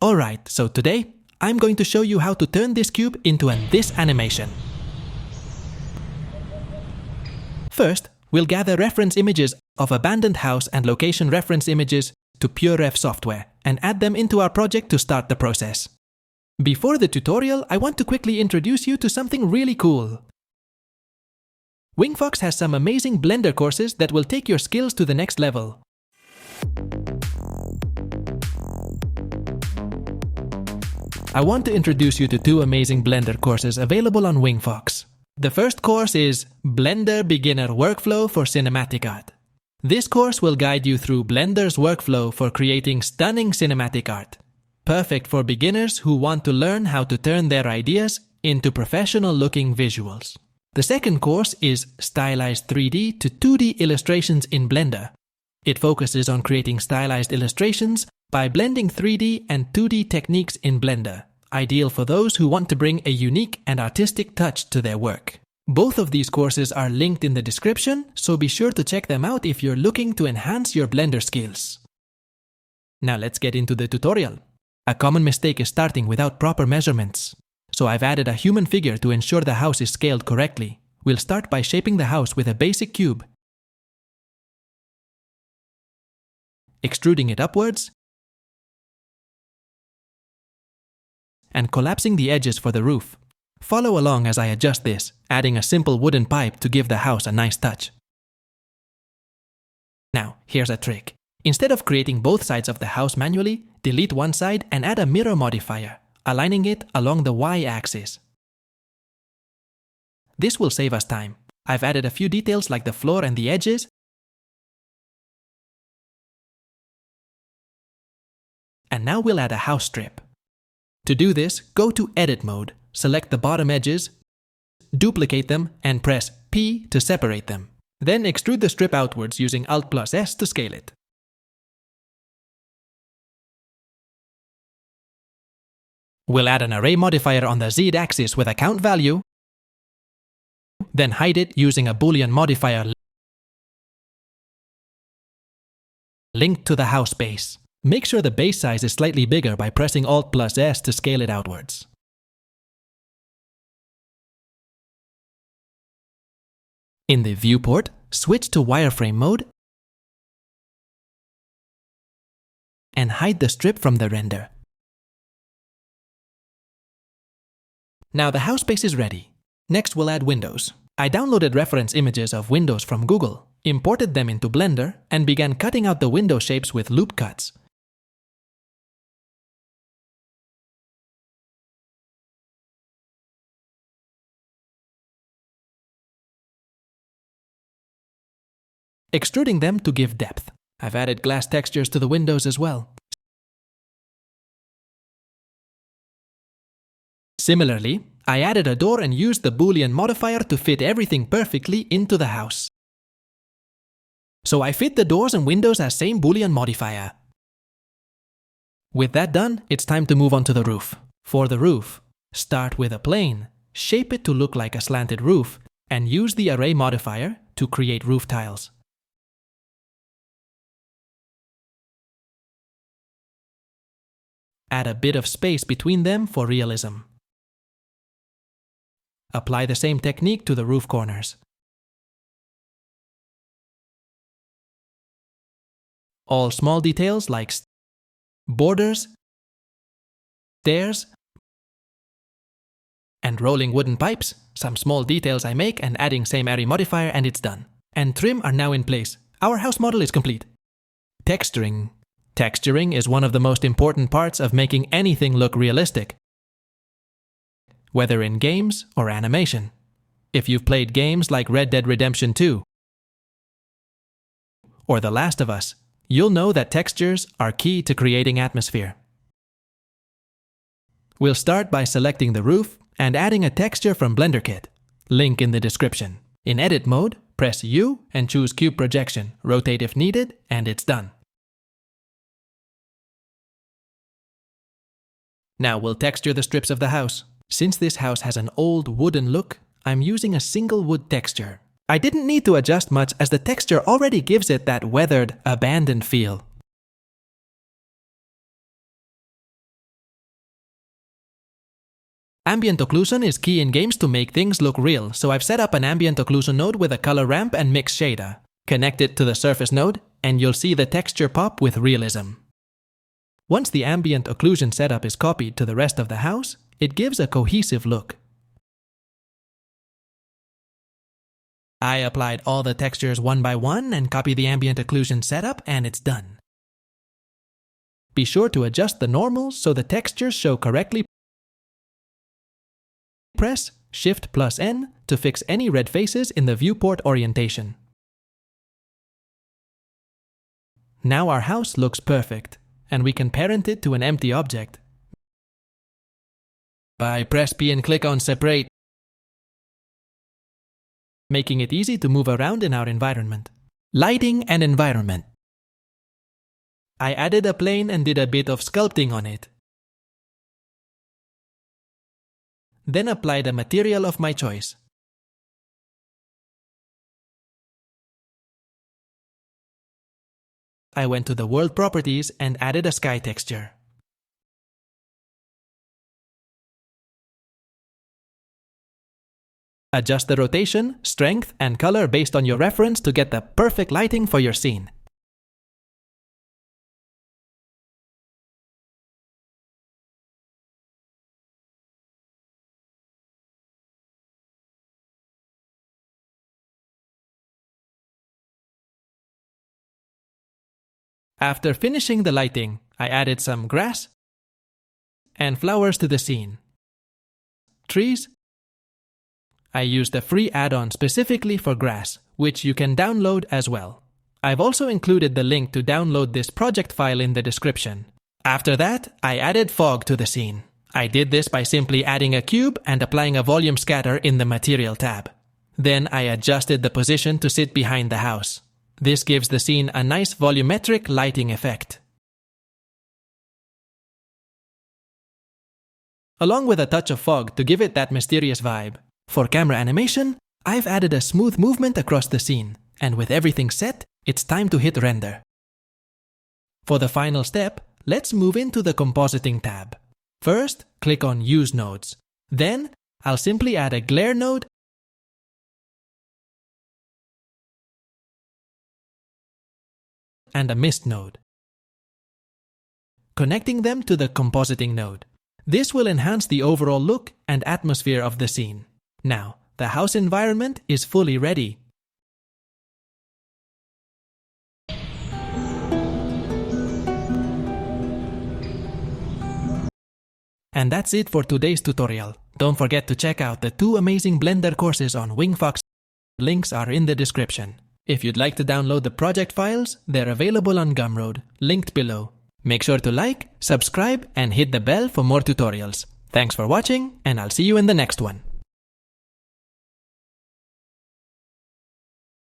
Alright, so today, I'm going to show you how to turn this cube into this animation. First, we'll gather reference images of abandoned house and location reference images to PureRef software and add them into our project to start the process. Before the tutorial, I want to quickly introduce you to something really cool. Wingfox has some amazing Blender courses that will take your skills to the next level. I want to introduce you to two amazing Blender courses available on Wingfox. The first course is Blender Beginner Workflow for Cinematic Art. This course will guide you through Blender's workflow for creating stunning cinematic art. Perfect for beginners who want to learn how to turn their ideas into professional-looking visuals. The second course is Stylized 3D to 2D Illustrations in Blender. It focuses on creating stylized illustrations by blending 3D and 2D techniques in Blender, ideal for those who want to bring a unique and artistic touch to their work. Both of these courses are linked in the description, so be sure to check them out if you're looking to enhance your Blender skills. Now let's get into the tutorial. A common mistake is starting without proper measurements. So I've added a human figure to ensure the house is scaled correctly. We'll start by shaping the house with a basic cube, extruding it upwards, and collapsing the edges for the roof. Follow along as I adjust this, adding a simple wooden pipe to give the house a nice touch. Now, here's a trick. Instead of creating both sides of the house manually, delete one side and add a mirror modifier, aligning it along the Y-axis. This will save us time. I've added a few details like the floor and the edges, and now we'll add a house strip. To do this, go to Edit mode, select the bottom edges, duplicate them, and press P to separate them. Then extrude the strip outwards using Alt+S to scale it. We'll add an array modifier on the Z-axis with a count value, then hide it using a Boolean modifier linked to the house base. Make sure the base size is slightly bigger by pressing Alt+S to scale it outwards. In the viewport, switch to wireframe mode and hide the strip from the render. Now the house base is ready. Next we'll add windows. I downloaded reference images of windows from Google, imported them into Blender, and began cutting out the window shapes with loop cuts. Extruding them to give depth. I've added glass textures to the windows as well. Similarly, I added a door and used the Boolean modifier to fit everything perfectly into the house. So I fit the doors and windows as same Boolean modifier. With that done, it's time to move on to the roof. For the roof, start with a plane, shape it to look like a slanted roof, and use the array modifier to create roof tiles. Add a bit of space between them for realism. Apply the same technique to the roof corners. All small details like borders, stairs, and rolling wooden pipes, some small details I make and adding same array modifier, and it's done. And trim are now in place. Our house model is complete. Texturing. Texturing is one of the most important parts of making anything look realistic, whether in games or animation. If you've played games like Red Dead Redemption 2 or The Last of Us, you'll know that textures are key to creating atmosphere. We'll start by selecting the roof and adding a texture from BlenderKit. Link in the description. In Edit mode, press U and choose Cube Projection, rotate if needed, and it's done. Now we'll texture the strips of the house. Since this house has an old wooden look, I'm using a single wood texture. I didn't need to adjust much as the texture already gives it that weathered, abandoned feel. Ambient occlusion is key in games to make things look real, so I've set up an ambient occlusion node with a color ramp and mix shader. Connect it to the surface node, and you'll see the texture pop with realism. Once the ambient occlusion setup is copied to the rest of the house, it gives a cohesive look. I applied all the textures one by one and copied the ambient occlusion setup, and it's done. Be sure to adjust the normals so the textures show correctly. Press Shift+N to fix any red faces in the viewport orientation. Now our house looks perfect, and we can parent it to an empty object. Press P and click on Separate, making it easy to move around in our environment. Lighting and environment. I added a plane and did a bit of sculpting on it. Then applied a material of my choice. I went to the world properties and added a sky texture. Adjust the rotation, strength, and color based on your reference to get the perfect lighting for your scene. After finishing the lighting, I added some grass and flowers to the scene. Trees. I used a free add-on specifically for grass, which you can download as well. I've also included the link to download this project file in the description. After that, I added fog to the scene. I did this by simply adding a cube and applying a volume scatter in the Material tab. Then I adjusted the position to sit behind the house. This gives the scene a nice volumetric lighting effect. Along with a touch of fog to give it that mysterious vibe. For camera animation, I've added a smooth movement across the scene, and with everything set, it's time to hit render. For the final step, let's move into the Compositing tab. First, click on Use Nodes. Then, I'll simply add a glare node and a mist node, connecting them to the Compositing node. This will enhance the overall look and atmosphere of the scene. Now, the house environment is fully ready. And that's it for today's tutorial. Don't forget to check out the 2 amazing Blender courses on Wingfox. Links are in the description. If you'd like to download the project files, they're available on Gumroad, linked below. Make sure to like, subscribe, and hit the bell for more tutorials. Thanks for watching, and I'll see you in the next one.